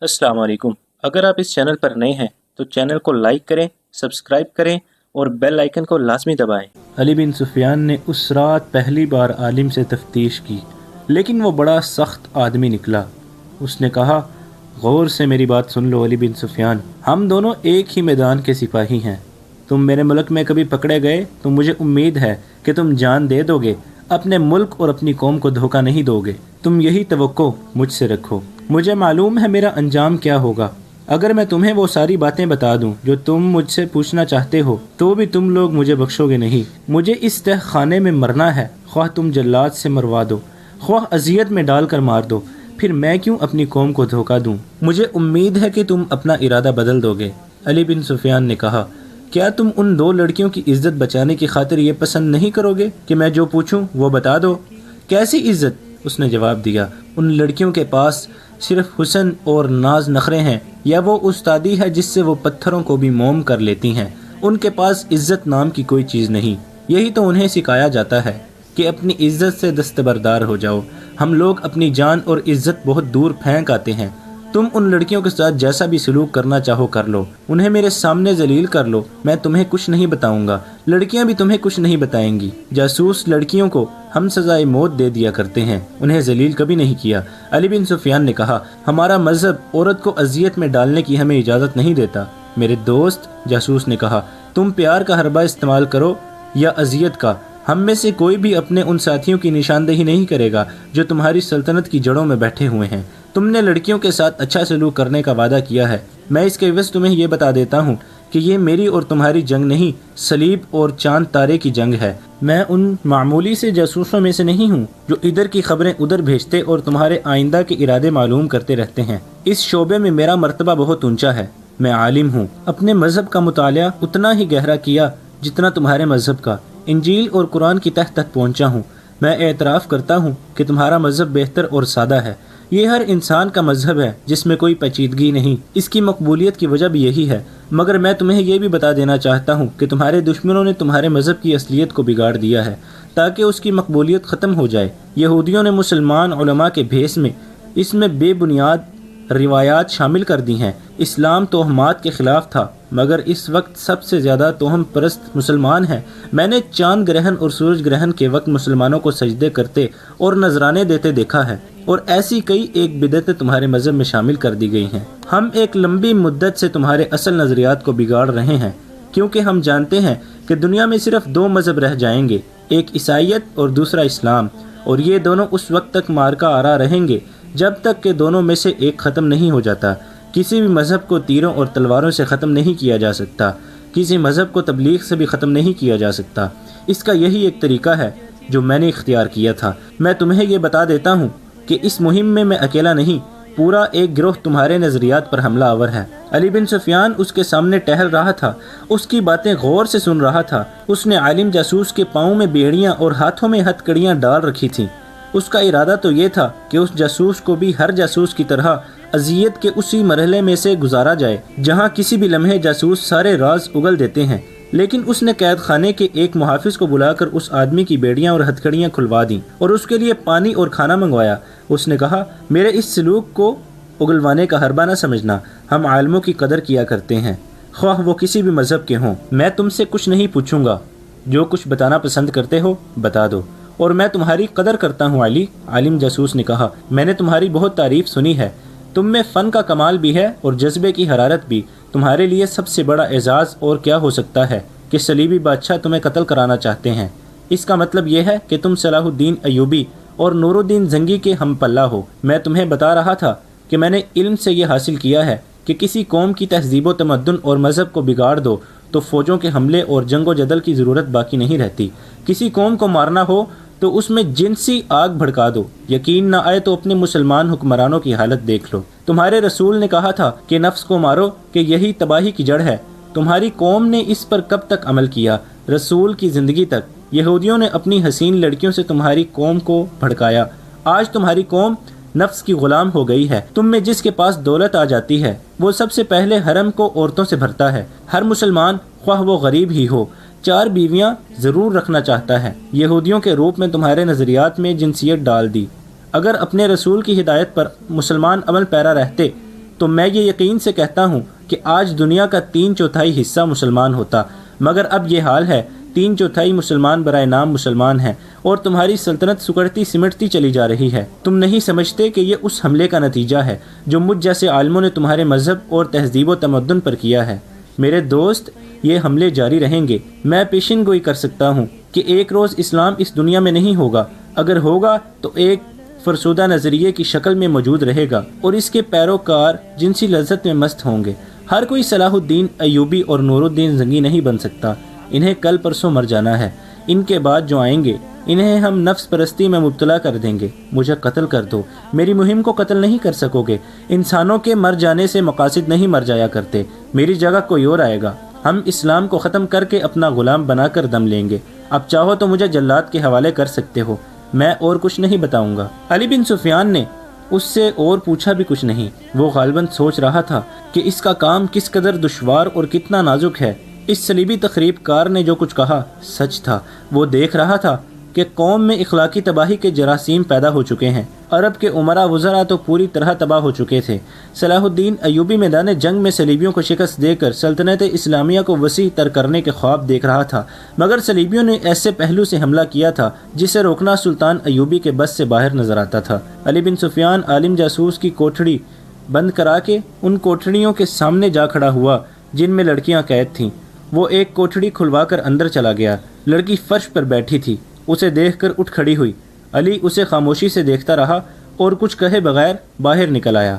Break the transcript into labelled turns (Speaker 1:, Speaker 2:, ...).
Speaker 1: अस्सलाम वालेकुम। अगर आप इस चैनल पर नए हैं तो चैनल को लाइक करें, सब्सक्राइब करें और बेल आइकन को लाजमी दबाएं।
Speaker 2: अली बिन सुफियान ने उस रात पहली बार आलिम से तफ्तीश की, लेकिन वो बड़ा सख्त आदमी निकला। उसने कहा, गौर से मेरी बात सुन लो अली बिन सुफियान, हम दोनों एक ही मैदान के सिपाही हैं। तुम मेरे मुल्क में कभी पकड़े गए तो मुझे उम्मीद है कि तुम जान दे दोगे, अपने मुल्क और अपनी कौम को धोखा नहीं दोगे। तुम यही तवक्को मुझसे रखो। मुझे मालूम है मेरा अंजाम क्या होगा। अगर मैं तुम्हें वो सारी बातें बता दूं जो तुम मुझसे पूछना चाहते हो तो भी तुम लोग मुझे बख्शोगे नहीं। मुझे इस तह खाने में मरना है, ख्वाह तुम जल्लाद से मरवा दो, ख्वाह अजियत में डाल कर मार दो, फिर मैं क्यों अपनी कौम को धोखा दूं। मुझे उम्मीद है कि तुम अपना इरादा बदल दोगे। अली बिन सुफियान ने कहा, क्या तुम उन दो लड़कियों की इज्जत बचाने की खातिर ये पसंद नहीं करोगे कि मैं जो पूछूं वो बता दो? कैसी इज्जत? उसने जवाब दिया, उन लड़कियों के पास सिर्फ हुस्न और नाज नखरे हैं, या वो उस्तादी है जिससे वो पत्थरों को भी मोम कर लेती हैं। उनके पास इज्जत नाम की कोई चीज़ नहीं। यही तो उन्हें सिखाया जाता है कि अपनी इज्जत से दस्तबरदार हो जाओ। हम लोग अपनी जान और इज्जत बहुत दूर फेंक आते हैं। तुम उन लड़कियों के साथ जैसा भी सलूक करना चाहो कर लो, उन्हें मेरे सामने जलील कर लो, मैं तुम्हें कुछ नहीं बताऊंगा, लड़कियां भी तुम्हें कुछ नहीं बताएंगी। जासूस लड़कियों को हम सजाए मौत दे दिया करते हैं, उन्हें जलील कभी नहीं किया। अली बिन सुफियान ने कहा, हमारा मजहब औरत को अजियत में डालने की हमें इजाज़त नहीं देता। मेरे दोस्त, जासूस ने कहा, तुम प्यार का हरबा इस्तेमाल करो या अजियत का, हम में से कोई भी अपने उन साथियों की निशानदेही नहीं करेगा जो तुम्हारी सल्तनत की जड़ों में बैठे हुए हैं। तुमने लड़कियों के साथ अच्छा सलूक करने का वादा किया है। मैं इसके एवज़ तुम्हें ये बता देता हूँ कि ये मेरी और तुम्हारी जंग नहीं, सलीब और चांद तारे की जंग है। मैं उन मामूली से जासूसों में से नहीं हूँ जो इधर की खबरें उधर भेजते और तुम्हारे आइंदा के इरादे मालूम करते रहते हैं। इस शोबे में मेरा मर्तबा बहुत ऊंचा है। मैं आलिम हूँ। अपने मजहब का मुतालिया उतना ही गहरा किया जितना तुम्हारे मजहब का। इंजील और कुरान की तह तक पहुँचा हूँ। मैं एतराफ़ करता हूँ कि तुम्हारा मजहब बेहतर और सादा है। ये हर इंसान का मजहब है जिसमें कोई पेचीदगी नहीं। इसकी मकबूलियत की वजह भी यही है। मगर मैं तुम्हें यह भी बता देना चाहता हूँ कि तुम्हारे दुश्मनों ने तुम्हारे मजहब की असलियत को बिगाड़ दिया है ताकि उसकी मकबूलियत ख़त्म हो जाए। यहूदियों ने मुसलमान उलमा के भेस में इसमें बेबुनियाद रिवायात शामिल कर दी हैं। इस्लाम तोहमात के ख़िलाफ़ था, मगर इस वक्त सबसे ज़्यादा तोहम परस्त मुसलमान हैं। मैंने चांद ग्रहण और सूरज ग्रहण के वक्त मुसलमानों को सजदे करते और नजराने देते देखा है, और ऐसी कई एक बिदअतें तुम्हारे मज़हब में शामिल कर दी गई हैं। हम एक लंबी मुद्दत से तुम्हारे असल नज़रियात को बिगाड़ रहे हैं, क्योंकि हम जानते हैं कि दुनिया में सिर्फ दो मज़हब रह जाएंगे, एक ईसाईयत और दूसरा इस्लाम, और ये दोनों उस वक्त तक मारका आरा रहेंगे जब तक कि दोनों में से एक ख़त्म नहीं हो जाता। किसी भी मज़हब को तीरों और तलवारों से ख़त्म नहीं किया जा सकता, किसी मज़हब को तबलीग से भी ख़त्म नहीं किया जा सकता। इसका यही एक तरीका है जो मैंने इख्तियार किया था। मैं तुम्हें ये बता देता हूँ कि इस मुहिम में मैं अकेला नहीं, पूरा एक गिरोह तुम्हारे नज़रियात पर हमला आवर है। अली बिन सुफियान उसके सामने टहल रहा था, उसकी बातें गौर से सुन रहा था। उसने आलिम जासूस के पाँव में बेड़ियाँ और हाथों में हथकड़ियाँ डाल रखी थीं। उसका इरादा तो ये था कि उस जासूस को भी हर जासूस की तरह अजियत के उसी मरहले में से गुजारा जाए जहाँ किसी भी लम्हे जासूस सारे राज उगल देते हैं। लेकिन उसने कैद खाने के एक मुहाफिज को बुलाकर उस आदमी की बेड़ियां और हथकड़ियां खुलवा दी और उसके लिए पानी और खाना मंगवाया। उसने कहा, मेरे इस सलूक को उगलवाने का हरबा न समझना, हम आलमों की कदर किया करते हैं, ख्वाह वो किसी भी मजहब के हों। मैं तुमसे कुछ नहीं पूछूंगा, जो कुछ बताना पसंद करते हो बता दो, और मैं तुम्हारी कदर करता हूँ अली। आलिम जासूस ने कहा, मैंने तुम्हारी बहुत तारीफ सुनी है। तुम में फ़न का कमाल भी है और जज्बे की हरारत भी। तुम्हारे लिए सबसे बड़ा एजाज़ और क्या हो सकता है कि सलीबी बादशाह तुम्हें कत्ल कराना चाहते हैं। इसका मतलब यह है कि तुम सलाहुद्दीन अयूबी और नूरुद्दीन जंगी के हम पल्ला हो। मैं तुम्हें बता रहा था कि मैंने इल्म से यह हासिल किया है कि किसी कौम की तहजीब व तमद्दुन और मज़हब को बिगाड़ दो तो फ़ौजों के हमले और जंगो जदल की ज़रूरत बाकी नहीं रहती। किसी कौम को मारना हो तो उसमें जिनसी आग भड़का दो। यकीन ना आए तो अपने मुसलमान हुक्मरानों की हालत देख लो। तुम्हारे रसूल ने कहा था कि नफ्स को मारो कि यही तबाही की जड़ है। तुम्हारी कौम ने इस पर कब तक अमल किया? रसूल की ज़िंदगी तक। यहूदियों ने अपनी हसीन लड़कियों से तुम्हारी कौम को भड़काया। आज तुम्हारी कौम नफ्स की गुलाम हो गई है। तुम में जिसके पास दौलत आ जाती है वो सबसे पहले हरम को औरतों से भरता है। हर मुसलमान, ख्वाह वो गरीब ही हो, 4 बीवियां ज़रूर रखना चाहता है। यहूदियों के रूप में तुम्हारे नज़रियात में जिनसियत डाल दी। अगर अपने रसूल की हिदायत पर मुसलमान अमल पैरा रहते تو میں یہ یقین سے کہتا ہوں کہ آج دنیا کا 3/4 حصہ مسلمان ہوتا، مگر اب یہ حال ہے 3/4 مسلمان برائے نام مسلمان ہیں، اور تمہاری سلطنت سکڑتی سمٹتی چلی جا رہی ہے۔ تم نہیں سمجھتے کہ یہ اس حملے کا نتیجہ ہے جو مجھ جیسے عالموں نے تمہارے مذہب اور تہذیب و تمدن پر کیا ہے۔ میرے دوست، یہ حملے جاری رہیں گے۔ میں پیشن گوئی کر سکتا ہوں کہ ایک روز اسلام اس دنیا میں نہیں ہوگا، اگر ہوگا تو ایک فرسودہ نظریے کی شکل میں موجود رہے گا، اور اس کے پیروکار جنسی لذت میں مست ہوں گے۔ ہر کوئی صلاح الدین ایوبی اور نور الدین زنگی نہیں بن سکتا، انہیں کل پرسوں مر جانا ہے۔ ان کے بعد جو آئیں گے انہیں ہم نفس پرستی میں مبتلا کر دیں گے۔ مجھے قتل کر دو، میری مہم کو قتل نہیں کر سکو گے۔ انسانوں کے مر جانے سے مقاصد نہیں مر جایا کرتے، میری جگہ کوئی اور آئے گا۔ ہم اسلام کو ختم کر کے اپنا غلام بنا کر دم لیں گے۔ اب چاہو تو مجھے جلاد کے حوالے کر سکتے ہو، میں اور کچھ نہیں بتاؤں گا۔ علی بن سفیان نے اس سے اور پوچھا بھی کچھ نہیں۔ وہ غالباً سوچ رہا تھا کہ اس کا کام کس قدر دشوار اور کتنا نازک ہے۔ اس صلیبی تخریب کار نے جو کچھ کہا سچ تھا۔ وہ دیکھ رہا تھا کہ قوم میں اخلاقی تباہی کے جراثیم پیدا ہو چکے ہیں۔ عرب کے امراء وزراء تو پوری طرح تباہ ہو چکے تھے۔ صلاح الدین ایوبی میدان جنگ میں صلیبیوں کو شکست دے کر سلطنت اسلامیہ کو وسیع تر کرنے کے خواب دیکھ رہا تھا، مگر صلیبیوں نے ایسے پہلو سے حملہ کیا تھا جسے روکنا سلطان ایوبی کے بس سے باہر نظر آتا تھا۔ علی بن سفیان عالم جاسوس کی کوٹھڑی بند کرا کے ان کوٹھڑیوں کے سامنے جا کھڑا ہوا جن میں لڑکیاں قید تھیں۔ وہ ایک کوٹھڑی کھلوا کر اندر چلا گیا۔ لڑکی فرش پر بیٹھی تھی، اسے دیکھ کر اٹھ کھڑی ہوئی۔ علی اسے خاموشی سے دیکھتا رہا اور کچھ کہے بغیر باہر نکل آیا۔